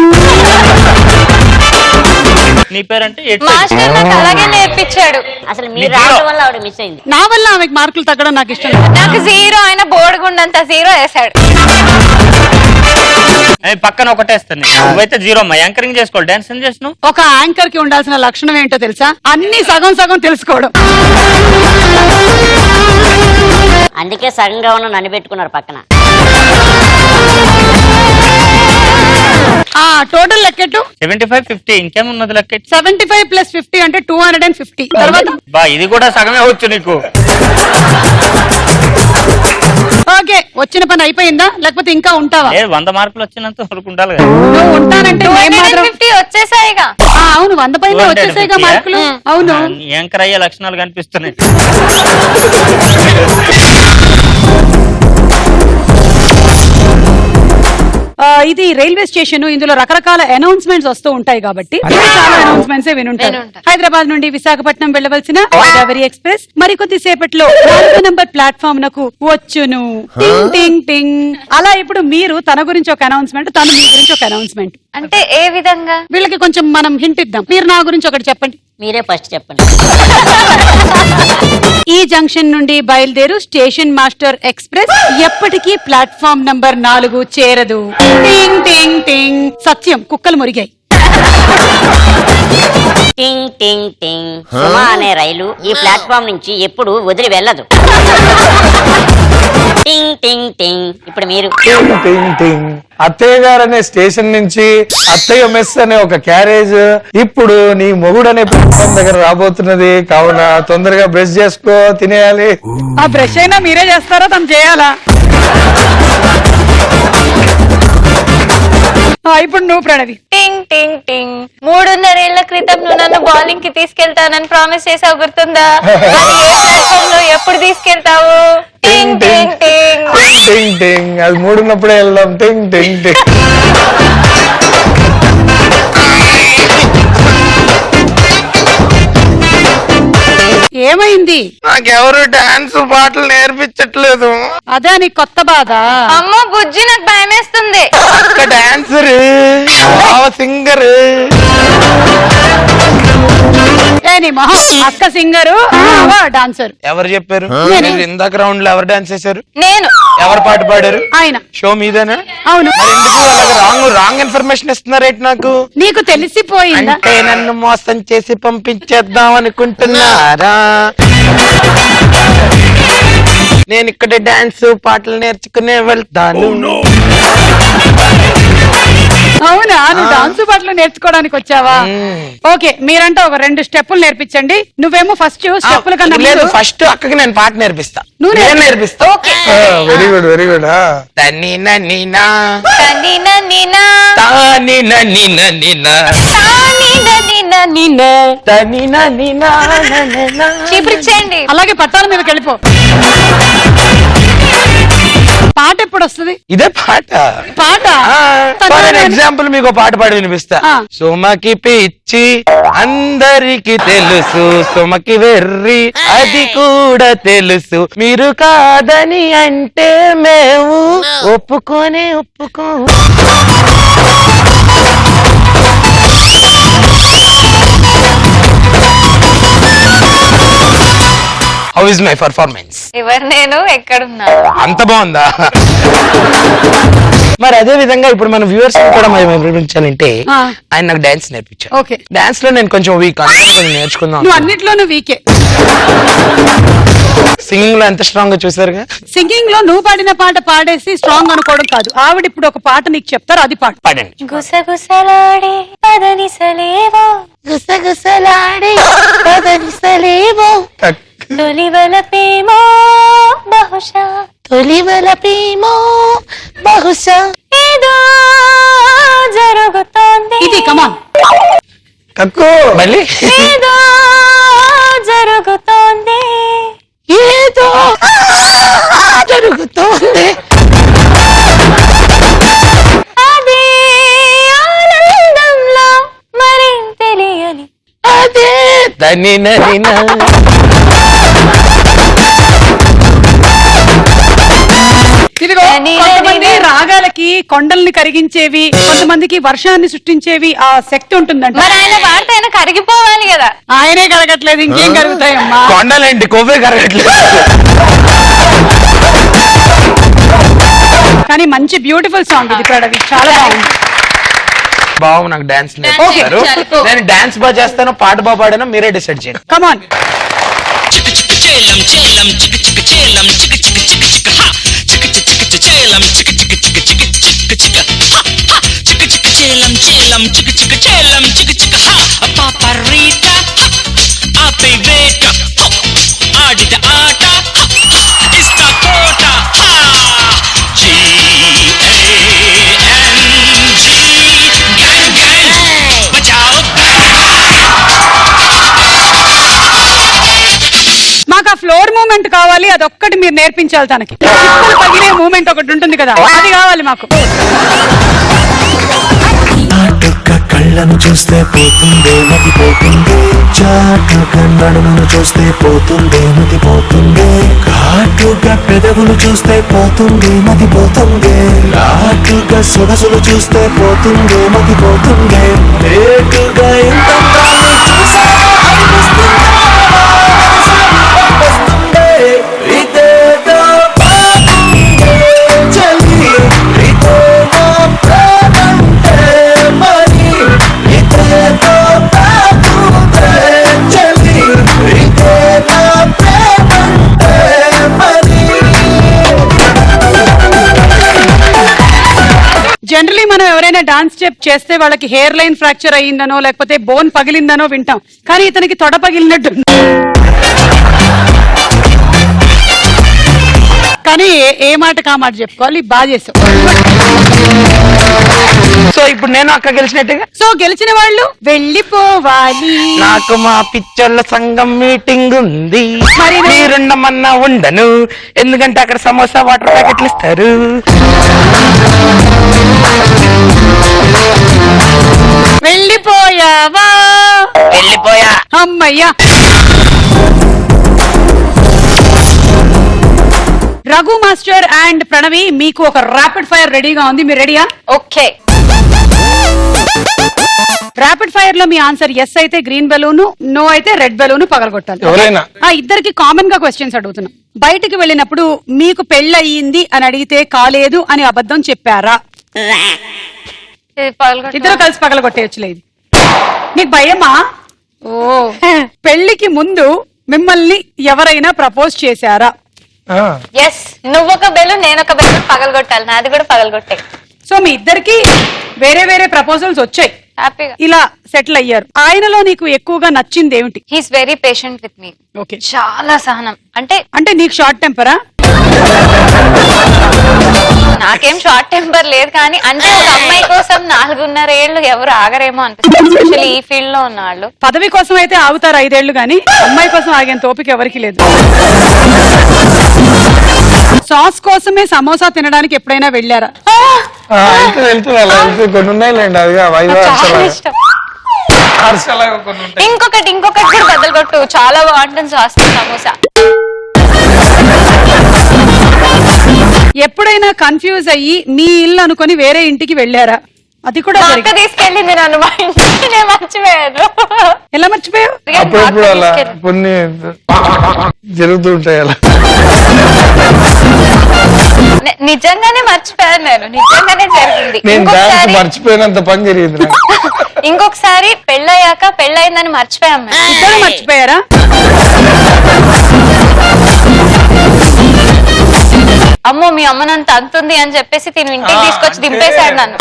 నీ పేరంటే మాస్టర్ నాకు అలాగే నేర్పించాడు. అసలు మీరు రావడం వల్ల ఆవిడ మిస్ అయింది. నా వల్ల ఆమెకు మార్కులు తగ్గడం నాకు ఇష్టం లేదు. నాకు 0 ఆయన బోర్డుగుండంత 0 వేసాడు. పక్కన ఒకటేస్తాను, నువ్వైతే 0 అమ్మా. యాంకరింగ్ చేసుకోవాలి, డాన్స్ ఏం చేసినావు? ఒక యాంకర్ కి ఉండాల్సిన లక్షణం ఏంటో తెలుసా? అన్ని సగం సగం తెలుసుకోవడం. అందుకే సగంగా ఉన్న నన్ను పెట్టుకున్నారు పక్కన. టోటల్ లెక్కెట్టు 75, 50 ఇంకేమున్నది లెక్కెట్? 75 + 50 అంటే 250. తర్వాత బా ఇది కూడా సగమే వచ్చు నీకు. ఓకే, వచ్చిన పని అయిపోయిందా లేకపోతే ఇంకా ఉంటావా? 100 మార్కులు వచ్చినంత వరకు ఉండాలి కదా. నువ్వు ఉంటానంటే నేను మాత్రం 250 వచ్చేసాయిగా. అవును 100 పైన వచ్చేసాయిగా మార్కులు. అవును యాంకర్ అయ్యే లక్షణాలు కనిపిస్తున్నాయి. ఇది రైల్వే స్టేషన్, ఇందులో రకరకాల అనౌన్స్మెంట్స్ వస్తూ ఉంటాయి కాబట్టి మీరు చాలా అనౌన్స్మెంట్స్ వినుంటారు. హైదరాబాద్ నుండి విశాఖపట్నం వెళ్లవలసిన గోదావరి ఎక్స్ప్రెస్ మరికొద్ది సేపట్లో 4వ నంబర్ ప్లాట్ఫామ్ నకు వచ్చును. టింగ్ టింగ్ టింగ్. అలా ఇప్పుడు మీరు తన గురించి ఒక అనౌన్స్మెంట్, తను మీ గురించి ఒక అనౌన్స్మెంట్. అంటే ఏ విధంగా? వీళ్ళకి కొంచెం మనం హింట్ ఇద్దాం. మీరు నా గురించి ఒకటి చెప్పండి. మీరే ఫస్ట్ చెప్పండి. ఈ జంక్షన్ నుండి బయలుదేరు స్టేషన్ మాస్టర్ ఎక్స్ప్రెస్ ఎప్పటికీ ప్లాట్ఫామ్ నంబర్ 4 చేరదు. టింగ్ టింగ్ టింగ్. సత్యం, కుక్కలు మురిగాయి. టింగ్ టింగ్ టింగ్. సుమా అనే రైలు ఈ ప్లాట్ఫామ్ నుంచి ఎప్పుడు వదిలి వెళ్ళదు. టింగ్ టింగ్ టింగ్. ఇప్పుడు మీరు. టింగ్ టింగ్ టింగ్. అత్తయ్య గారు అనే స్టేషన్ నుంచి అత్తయ్య మెస్ అనే ఒక క్యారేజ్ ఇప్పుడు నీ మొగుడు అనే ప్లాట్ఫామ్ దగ్గర రాబోతున్నది. కావున తొందరగా బ్రష్ చేసుకో, తినేయాలి. ఆ బ్రష్ అయినా మీరే చేస్తారా, తను చేయాలా? ఇప్పుడు నువ్వు ప్రణవి. టింగ్ టింగ్ టింగ్. 3.5 ఏళ్ల క్రితం నువ్వు నన్ను బౌలింగ్ కి తీసుకెళ్తానని ప్రామిస్ చేసావు, గుర్తుందా? అది ఏ ప్లాట్ఫామ్ లో ఎప్పుడు తీసుకెళ్తావు? టింగ్ టింగ్ టింగ్. టింగ్ టింగ్. అది 3 ఉన్నప్పుడే వెళ్దాం. టింగ్ టింగ్ టింగ్. ఏమైంది? నాకెవరు డాన్స్ పాటలు నేర్పించట్లేదు. అదే నీ కొత్త బాధ. అమ్మో బుజ్జి, నాకు భయమేస్తుంది. అక్క డాన్సర్, సింగర్. నీ మొహం. అక్క సింగరు, డాన్సర్. ఎవరు చెప్పారు? మీరు ఇందాక రౌండ్ లో ఎవరు డాన్స్ చేశారు? నేను. ఎవరు పాట పాడారు? ఆయన. షో మీదేనా? అవును. రాంగ్ ఇన్ఫర్మేషన్ ఇస్తున్నారేంటి నాకు? నీకు తెలిసిపోయిందా? అంటే నన్ను మోసం చేసి పంపించేద్దాం అనుకుంటున్నారా? నేను ఇక్కడ డాన్స్ పాటలు నేర్చుకునే వెళ్తాను. అవునా? నువ్వు డాన్స్ పాటలు నేర్చుకోవడానికి వచ్చావా? ఓకే, మీరంటే ఒక 2 స్టెప్పులు నేర్పించండి. నువ్వేమో ఫస్ట్ స్టెప్పుల కన్నా లేదు, ముందు ఫస్ట్ అక్కకి నేను పాట నేర్పిస్తా. నేను నేర్పిస్తా. Very good, very good. తని నన్నినా తని నన్నినా తాని నన్నినా తాని నన్నినా నినా. తని నన్నినా నన్నినా. ఇప్పుడు ఇచ్చేయండి. అలాగే పట్టాల మీదకి వెళ్ళిపో. పాట ఎప్పుడు వస్తుంది? ఇదే పాట. పాట ఫర్ ఎగ్జాంపుల్ మీకు పాట పాడి వినిపిస్తా. ఆ. సుమకి పిచ్చి అందరికి తెలుసు, సుమకి వెర్రి అది కూడా తెలుసు, మీరు కాదని అంటే మేము ఒప్పుకోనే ఒప్పుకో. How is my performance? ఎవరు నేను, ఎక్కడున్నా? అంత బాగుందా? మరి అదే విధంగా ఇప్పుడు మన వ్యూవర్స్ కూడా మనం వివరించాలంటే ఆ. ఆయన నాకు డాన్స్ నేర్పించారు. ఓకే. డాన్స్ లో నేను కొంచెం వీక్, కొంచెం నేర్చుకుందాం. నువ్వు అన్నిట్లోనూ వీకే. సింగింగ్ లో ఎంత స్ట్రాంగ్ గా చూసారుగా. సింగింగ్ లో నువ్వు పాడిన పాట పాడేసి స్ట్రాంగ్ అనుకోవడం కాదు. ఆవిడ ఇప్పుడు ఒక పాట నీకు చెప్తారు, అది పాట పాడండి. గుసగుసలాడే పదనిసలేవో, గుసగుసలాడే పదనిసలేవో, తొలివలపేమో బహుశా, తొలివలపేమో బహుశా, ఏదో జరుగుతోంది. ఇది కమాన్. కక్కు. మళ్ళీ ఏదో జరుగుతోంది, ఏదో జరుగుతోంది. అదే ఆనందంలో మరి తెలియని అదే తని నన్నినా. ఇదిగో కొంతమంది రాగాలకి కొండల్ని కరిగించేవి, కొంతమందికి వర్షాన్ని సృష్టించేవి ఆ శక్తి ఉంటుందంట. మరి ఆయన వాడితే ఆయన కరిగిపోవాలి కదా. ఆయనే కరగట్లేదు, ఇంకేం కరుగుతాయమ్మా? కొండలేంటి, కొవ్వే కరగట్లేదు. కానీ మంచి బ్యూటిఫుల్ సాంగ్ ఇది ప్రణవి, చాలా బాగుంది. బాబు నాకు డాన్స్ నేర్పిస్తారు. నేను డాన్స్ బాగా చేస్తాను, పాట బాగా పాడాను, మీరే డిసైడ్ చేయండి. కమాన్. ఆడిద ఆట ఇస్తా కోట. మాకు ఆ ఫ్లోర్ మూమెంట్ కావాలి. కావాలి, అదొక్కటి మీరు నేర్పించాలి తనకి. చిప్పలు పగిలే మూమెంట్ ఒకటి ఉంటుంది కదా, అది కావాలి మాకు. నాటుక కళ్ళను చూస్తే పోతుందే మతి పోతుంది, చాటుగా నడుమును చూస్తే పోతుందే మతి పోతుంది, ఘాటుగా పెదవులు చూస్తే పోతుంది మతి పోతుంది, నాటుగా సొగసులు చూస్తే పోతుంది మతి పోతుంది, లేటుగా ఎంత జనరలీ మనం ఎవరైనా డాన్స్ స్టెప్ చేస్తే వాళ్ళకి హెయిర్ లైన్ ఫ్రాక్చర్ అయ్యిందనో లేకపోతే బోన్ పగిలిందనో వింటాం, కానీ ఇతనికి తొడ పగిలినట్టు. కానీ ఏ మాట కా మాట చెప్పుకోవాలి, బాగా చేసావు. సో ఇప్పుడు నేను అక్క గెలిచినట్టుగా. సో గెలిచిన వాళ్ళు వెళ్ళిపోవాలి. నాకు మా పిచ్చోళ్ళ సంఘం మీటింగ్ ఉంది, మరి మీరుండమన్నా ఉండను, ఎందుకంటే అక్కడ సమోసా వాటర్ ప్యాకెట్లు ఇస్తారు. వెళ్ళిపోయావా? వెళ్ళిపోయా. అమ్మయ్యా. రఘు మాస్టర్ అండ్ ప్రణవి, మీకు ఒక ర్యాపిడ్ ఫైర్ రెడీగా ఉంది, మీరు రెడీయా? ఓకే. ర్యాపిడ్ ఫైర్ లో మీ ఆన్సర్ ఎస్ అయితే గ్రీన్ బెలూన్, నో అయితే రెడ్ బెలూన్ పగలగొట్టాలి. ఎవరైనా ఇద్దరికి కామన్ గా క్వశ్చన్స్ అడుగుతున్నాం. బయటికి వెళ్ళినప్పుడు మీకు పెళ్ళయింది అని అడిగితే కాలేదు అని అబద్ధం చెప్పారా? ఇద్దరు కలిసి పగలగొట్టేయచ్చులే. ఇది నీకు భయమా? ఓ. పెళ్లికి ముందు మిమ్మల్ని ఎవరైనా ప్రపోజ్ చేశారా? ఎస్. నువ్వొక బెలూన్, నేనొక బెలూన్ పగలగొట్టాలి, నాది కూడా పగలగొట్టాయి. సో మీ ఇద్దరికి వేరే వేరే ప్రపోజల్స్ వచ్చాయి, హ్యాపీగా ఇలా సెటిల్ అయ్యారు. ఆయనలో నీకు ఎక్కువగా నచ్చింది ఏమిటి? He's very patient with me. Okay. చాలా సహనం. అంటే నీకు షార్ట్ టెంపరా? నాకేం షార్ట్ టెంపర్ లేదు, కానీ అంటే ఒక అమ్మాయి కోసం 4.5 ఏళ్ళు ఎవరు ఆగరేమో అనిపిస్తుంది, ఎస్పెషల్లీ ఈ ఫీల్డ్ లో ఉన్న వాళ్ళు. పదవి కోసం అయితే ఆగుతారు 5 ఏళ్లు, గానీ అమ్మాయి కోసం ఆగేంత ఓపిక ఎవరికి లేదు. సాస్ కోసమే సమోసా తినడానికి ఎప్పుడైనా వెళ్ళారా? వెళ్తుంది అలా వెళ్తుంది. కొన్ని ఉన్నాయిలేండి, అది చాలా ఇష్టం. ఇంకొకటి కూడా బద్దలు కొట్టు, చాలా బాగుంటుంది సాస్ సమోసా. ఎప్పుడైనా కన్ఫ్యూజ్ అయ్యి మీ ఇల్లు అనుకొని వేరే ఇంటికి వెళ్ళారా? అది కూడా మా అక్క తీసుకెళ్ళింది నన్ను మా ఇంటికి, నేను మర్చిపోయాను. ఎలా మర్చిపోయావు? అప్పుడప్పుడు అలా కొన్ని జరుగుతుంటాయి. అలా నిజంగానే మర్చిపోయాను నేను, నిజంగానే జరిగింది. నేను డాన్స్ మర్చిపోయినంత పని జరిగింది నాకు. ఇంకొకసారి పెళ్ళయ్యాక పెళ్ళయిందని మర్చిపోయాం. ఇద్దరు మర్చిపోయారా? అమ్మో మీ అమ్మ నన్ను తంతుంది అని చెప్పేసి తిని ఇంటికి తీసుకొచ్చి దింపేశాడు నన్ను.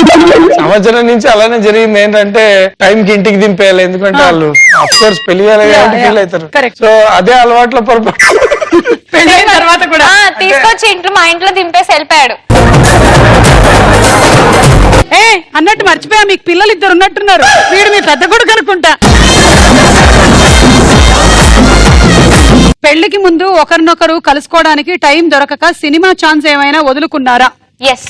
సంవత్సరం నుంచి అలానే జరిగింది. ఏంటంటే టైం కి ఇంటికి దింపేయాలి, ఎందుకంటే వాళ్ళు అఫ్కోర్స్ పెళ్లి ఫీల్ అవుతారు. సో అదే అలవాట్ల పొరపాటు. పెళ్ళైన తర్వాత కూడా తీసుకొచ్చి మా ఇంట్లో దింపేసి వెళ్ళిపోయాడు. అన్నట్టు మర్చిపోయా, మీకు పిల్లలు 2 ఉన్నట్టున్నారు. వీడు మీ పెద్ద కొడుకు అనుకుంటా. పెళ్లికి ముందు ఒకరినొకరు కలుసుకోవడానికి టైం దొరకక సినిమా ఛాన్స్ ఏమైనా వదులుకున్నారా? ఎస్.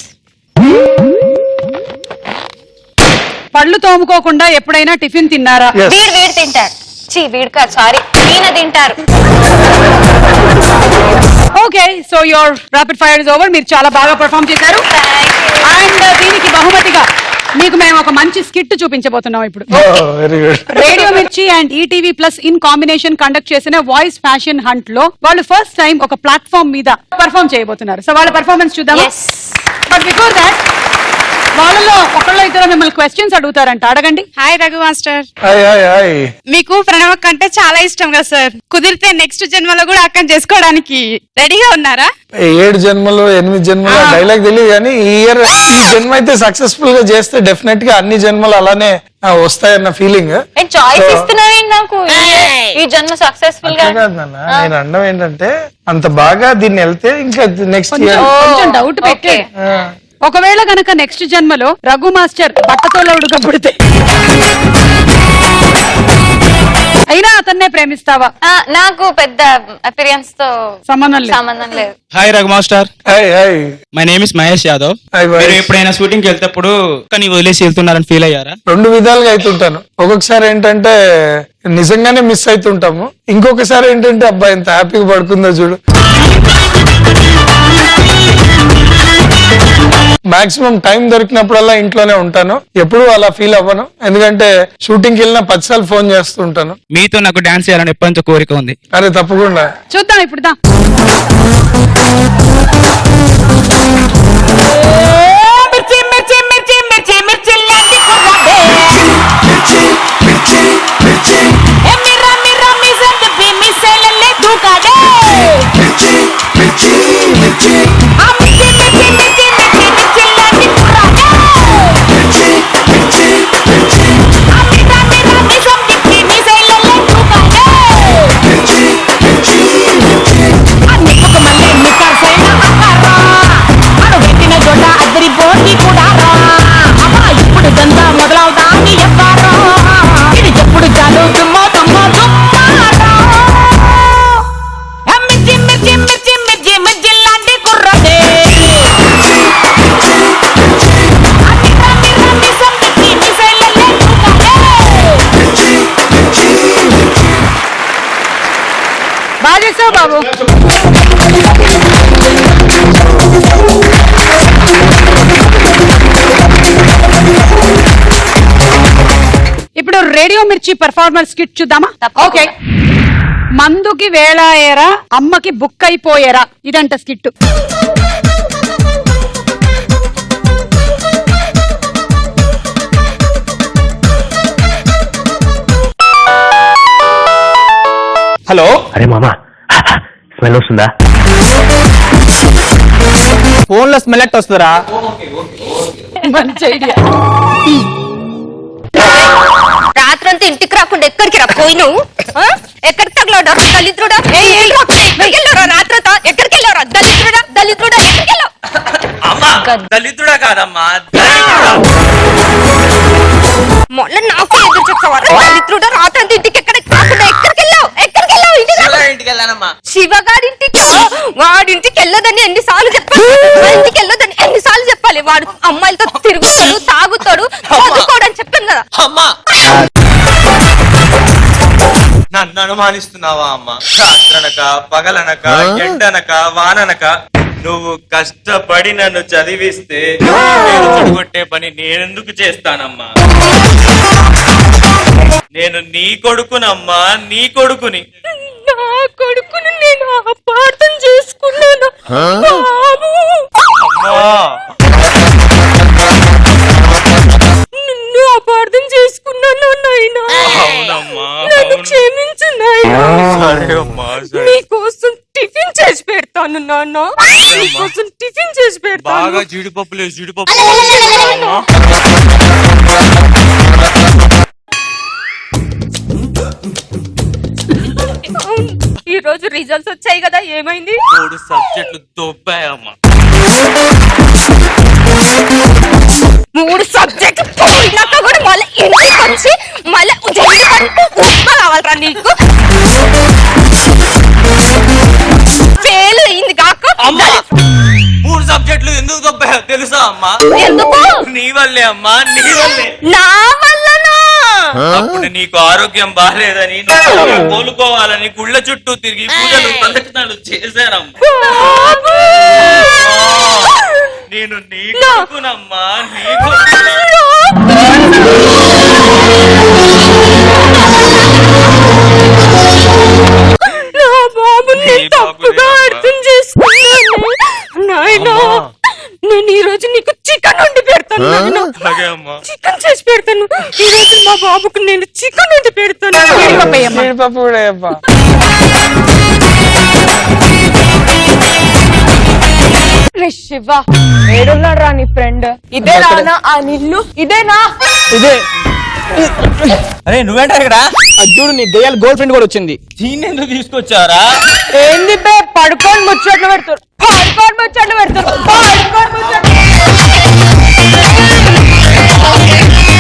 పళ్ళు తోముకోకుండా ఎప్పుడైనా టిఫిన్ తిన్నారా? వీడు తింటారు. వీడు కాదు, సారీ, ఈయన తింటారు. Okay, so your rapid fire is over. మీరు చాలా బాగా పర్ఫార్మ్ చేశారు. అండ్ దీనికి బహుమతిగా మీకు మేము ఒక మంచి స్కిట్ చూపించబోతున్నాం ఇప్పుడు. రేడియో మిర్చి and ETV plus in combination conduct చేసిన వాయిస్ ఫ్యాషన్ హంట్ లో వాళ్ళు ఫస్ట్ టైం ఒక ప్లాట్ఫామ్ మీద పర్ఫార్మ్ చేయబోతున్నారు. సో వాళ్ళ పర్ఫార్మెన్స్ చూద్దాం. బట్ బిఫోర్ దాట్ వాళ్ళలో ఒకళ్ళు ఇద్దరు మిమ్మల్ని క్వశ్చన్స్ అడుగుతారంట, అడగండి. Hi Raghu master. హాయ్. మీకు ప్రణవ్ అంటే చాలా ఇష్టం కదా సార్, కుదిరితే నెక్స్ట్ జన్మలో కూడా అక్కని చేసుకోవడానికి రెడీగా ఉన్నారా? 7 జన్మలు 8 జన్మలు డైలాగ్ తెలియదు, కానీ ఈ జన్మ అయితే సక్సెస్ఫుల్ గా చేస్తే డెఫినెట్ గా అన్ని జన్మలు అలానే వస్తాయన్న ఫీలింగ్. చాయిస్ ఇస్తున్నావేంటి నాకు, ఈ జన్మ సక్సెస్ఫుల్ గా? నేను అన్నం ఏంటంటే అంత బాగా దీన్ని వెళ్తే ఇంకా నెక్స్ట్ కొంచెం డౌట్ పెట్టే, ఒకవేళ గనక నెక్స్ట్ జన్మలో రఘు మాస్టర్ బట్టతోల ఉడక పుడితే అయినా అతన్నే ప్రేమిస్తావా? నాకు పెద్ద అపిరియన్స్ తో సంబంధం లేదు. Hi Raghu master. Hi hi. My name is Mahesh Yadav. Hi మీరు ఎప్పుడైనా షూటింగ్ కి వెళ్తేప్పుడు కానీ వదిలేసి వెళ్తున్నారని ఫీల్ అయ్యారా? రెండు విధాలుగా అవుతుంటాను. ఒక్కొక్కసారి ఏంటంటే నిజంగానే మిస్ అవుతుంటాము, ఇంకొకసారి ఏంటంటే అబ్బాయి ఎంత హ్యాపీగా పడుకుందో చూడు. మాక్సిమం టైం దొరికినప్పుడల్లా ఇంట్లోనే ఉంటాను, ఎప్పుడు అలా ఫీల్ అవ్వను. ఎందుకంటే షూటింగ్ కి వెళ్ళిన 10 సార్లు ఫోన్ చేస్తూ ఉంటాను. మీతో నాకు డాన్స్ చేయాలని ఎప్పటి నుంచో కోరిక ఉంది. అరే తప్పకుండా చూద్దాం ఇప్పుడు దా. బాగా చేసావు బాబు. ఇప్పుడు రేడియో మిర్చి పర్ఫార్మెన్స్ స్కిట్ చూద్దామా? ఓకే. మందుకి వేళాయేరా, అమ్మకి బుక్ అయిపోయేరా, ఇదంట స్కిట్. హలో. అరే మామా స్మెల్ వస్తుందా? ఫోన్ లో స్మెల్ ఎట్ వస్తారా? మంచి ఐడియా. రాత్రంతా ఇంటికి రాకుండా ఎక్కడికి రా పోయి నువ్వు? ఎక్కడికి తగలడా దళిద్రుడా? రాత్రంతా ఎక్కడికి వెళ్ళారా దళిద్రుడా? దళిద్రుడా ఎక్కడికి వెళ్ళావు? దళితుడా కాదమ్మా, మొన్న నాకు ఎదురు చెప్తావా? దళిద్రుడా రాత్రంతా ఇంటికి ఎక్కడికి రాకుండా ఎక్కడికి వెళ్ళావు? ఎక్కడికి వెళ్ళావు? ఇంటికి వెళ్ళానమ్మా. శివగాడింటికి వాడింటికి వెళ్ళదని ఎన్నిసార్లు చెప్పాలి? ఇంటికి వెళ్ళదని ఎన్నిసార్లు చెప్పాలి? వాడు అమ్మాయిలతో తిరుగుతాడు, తాగుతాడు, చదువుకోడు అని చెప్పాను కదా అమ్మా. నన్ను అనుమానిస్తున్నావా అమ్మా? రాత్రనక పగలనక ఎండనక వాననక నువ్వు కష్టపడి నన్ను చదివిస్తే నేను చెడగొట్టే పని నేనెందుకు చేస్తానమ్మా? నేను నీ కొడుకునమ్మా, నీ కొడుకుని. నా కొడుకుని నేను అపార్థం చేసుకున్నాను బాబు. నిన్ను అపార్థం చేసుకున్నాను నాయనా. నన్ను క్షమించు నాయనా. నీకోసం టిఫిన్ చేసి పెడతాను నాన్న. నీకోసం టిఫిన్ చేసి పెడతాను. బాగా జీడిపప్పులే జీడిపప్పు. ఈ రోజు రిజల్ట్స్ వచ్చాయి కదా, ఏమైంది? 3 సబ్జెక్టులు దొబ్బాయమ్మా. 3 సబ్జెక్టులు పోయినాక కూడా మళ్ళీ ఇంటికి వచ్చి మళ్ళీ కావాలరా నీకు? ఫెయిల్ అయింది కాక 3 సబ్జెక్టులు ఎందుకు దొబ్బాయో తెలుసా అమ్మా? ఎందుకు? నీ వల్లే అమ్మా, నీ వల్లే. నా వల్లనా? అప్పుడు నీకు ఆరోగ్యం బాగాలేదని కోలుకోవాలని గుళ్ళ చుట్టూ తిరిగి పూజలు ప్రదక్షిణాలు చేశారమ్మా. నేను నీ కొడుకునమ్మా, నీ నా బాబుని తప్పుగా అర్థం చేసుకున్నాను నాయనా. నేను ఈ రోజు నీకు చికెన్ వండి పెడతాను నాయనా. చికెన్ చేసి పెడతాను ఈ రోజు. మా బాబుకు నేను చికెన్ వండి పెడతాను. జీడిపప్పు కూడా అబ్బా. శివ ఏడున్నాడు రా నీ ఫ్రెండ్? ఇదేనా ఆ నిల్లు? ఇదేనా? ఇదే. అరే నువ్వేంటా ఇక్కడ? అర్జుడు నీ దయ్యాల గర్ల్ ఫ్రెండ్ కూడా వచ్చింది. దీన్ని ఎందుకు తీసుకొచ్చారా? ఏంది బే పడుకొని ముచ్చట్లు పెడతారు, పడుకొని ముచ్చట్లు పెడతారు, పడుకొని ముచ్చట్లు.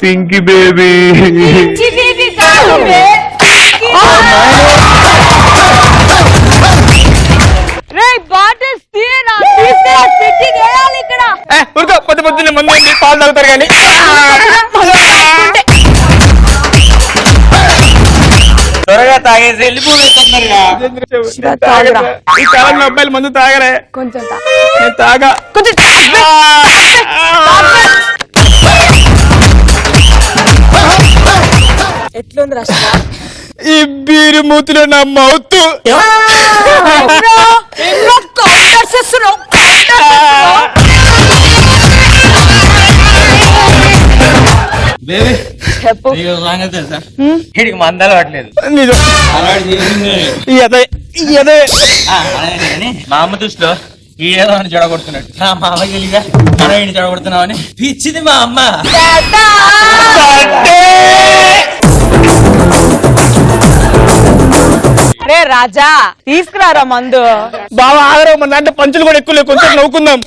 పింకీ బేబీ బేబీ కాదు బే. ఊరుకో పొద్దు పొద్దున్నే ముందు పాలు తాగుతారు కానీ త్వరగా తాగేసి వెళ్ళిపోతున్నారు ఈ కాలంలో అబ్బాయిలు మందు తాగలే కొంచెం నేను తాగా ఎట్లుంది రాష్ట్ర ఈ బీరు మూతిలో నా మౌత్ చెప్పు వీడికి మందలు పట్టలేదు నిజం మా అమ్మ దృష్టిలో ఈడేదో అని చెడగొడుతున్నాడు నా మామ గెలిగా మనని చెడగొడుతున్నావని పిచ్చింది మా అమ్మ. రే రాజా తీసుకురారా మందు. బాగా ఆగరావు మన దాంట్లో పంచులు కూడా ఎక్కువ లేవు, కొంచెం నవ్వుకుందాం.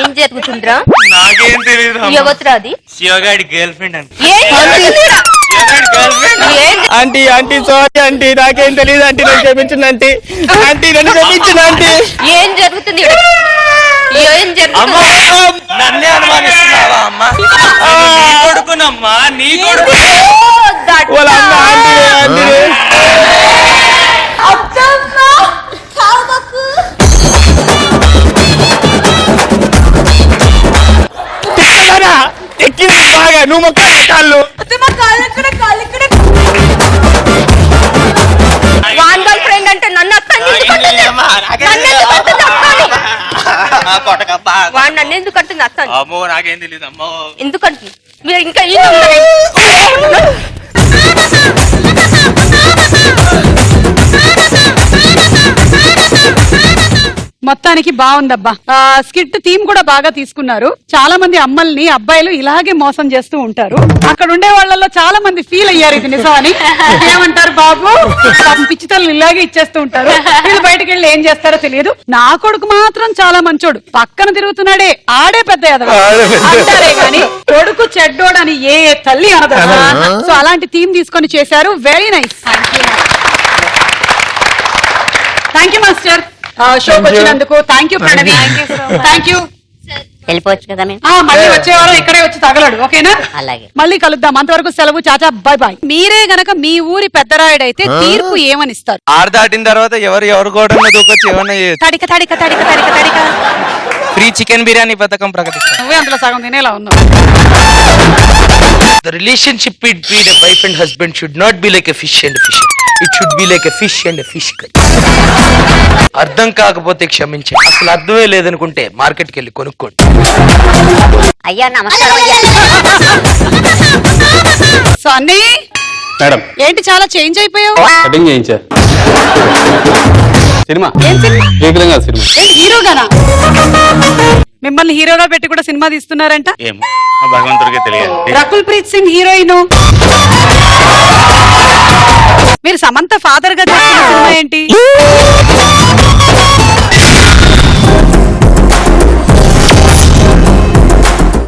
ఏం జరుగుతుందిరా? నాకేం తెలియదు ఎవరురా అది? శివగాడి గర్ల్ ఫ్రెండ్ అంటే ఆంటీ ఆంటీ సారీ ఆంటీ, నాకేం తెలియదు ఆంటీ, నన్ను క్షమించండి ఆంటీ, ఆంటీ నన్ను క్షమించండి ఆంటీ. ఏం జరుగుతుంది? ఏం జరుగుతుంది? నన్నే అనుమానిస్తున్నావా అమ్మా? నీ కొడుకునమ్మా, నీ కొడుకు. వాళ్ళ అమ్మ ఆంటీ ఆంటీ ఎక్కింది బాగా, నువ్వు మొక్క కాళ్ళు వాన్ గర్ల్ ఫ్రెండ్ అంటే నన్ను అత్తని వాడు నన్ను ఎందుకు అంటుంది అత్తని? అమ్మో నాకేం తెలియదు అమ్మో. ఎందుకంటుంది? మీరు ఇంకా మొత్తానికి బాగుందబ్బా. స్కిట్ థీమ్ కూడా బాగా తీసుకున్నారు. చాలా మంది అమ్మల్ని అబ్బాయిలు ఇలాగే మోసం చేస్తూ ఉంటారు. అక్కడ ఉండే వాళ్ళలో చాలా మంది ఫీల్ అయ్యారు ఇది నిజమని. ఏమంటారు బాబు, పిచ్చితల్లు ఇలాగే ఇచ్చేస్తూ ఉంటారు. వీళ్ళు బయటకు వెళ్ళి ఏం చేస్తారో తెలియదు. నా కొడుకు మాత్రం చాలా మంచోడు, పక్కన తిరుగుతున్నాడే ఆడే పెద్ద ఎదవ అంటారే గాని కొడుకు చెడ్డోడని ఏ తల్లి అనదు. సో అలాంటి థీమ్ తీసుకొని చేశారు. Very nice. Thank you master షోకి వచ్చినందుకు. Thank you Pranavi. Thank you. వెళ్ళిపోవచ్చు కదా మేము. మళ్ళీ వచ్చేవారు ఇక్కడే వచ్చి తగలడు. ఓకేనా? అలాగే. మళ్ళీ కలుద్దాం. అంతవరకు సెలవు. చాచా బాయ్ బాయ్. మీరే గనక మీ ఊరి పెద్దరాయుడైతే తీర్పు ఏమనిస్తారు? ఆరు దాటిన తర్వాత ఎవరు కూడా దూకొచ్చి ఏమన్నా తడిక తడిక తడిక తడిక తడిక ఫ్రీ చికెన్ బిర్యానీ పథకం ప్రకటిస్తారు. నువ్వే అందులో సగం తినేలా ఉన్నావు. The relationship between a wife and husband should not be like a fish and a fish. It should be like a fish and a fish. అర్థం కాకపోతే క్షమించండి. అసలు అర్థమే లేదనుకుంటే మార్కెట్కి వెళ్ళి కొనుక్కోండి. అయ్యా నమస్కారం అయ్యా. సో అన్నీ మేడం ఏంటి చాలా చేంజ్ అయిపోయావు? కటింగ్ చేయించా. సినిమా ఏం సినిమా? ఏకలంగా సినిమా. ఏంటి హీరోగానా? మిమ్మల్ని హీరోగా పెట్టి కూడా సినిమా తీస్తున్నారంట. భగవంతుడికే తెలియాలి. రకుల్ ప్రీత్ సింగ్ హీరోయిన్. మీరు సమంత ఫాదర్ గా చేస్తున్న సినిమా ఏంటి?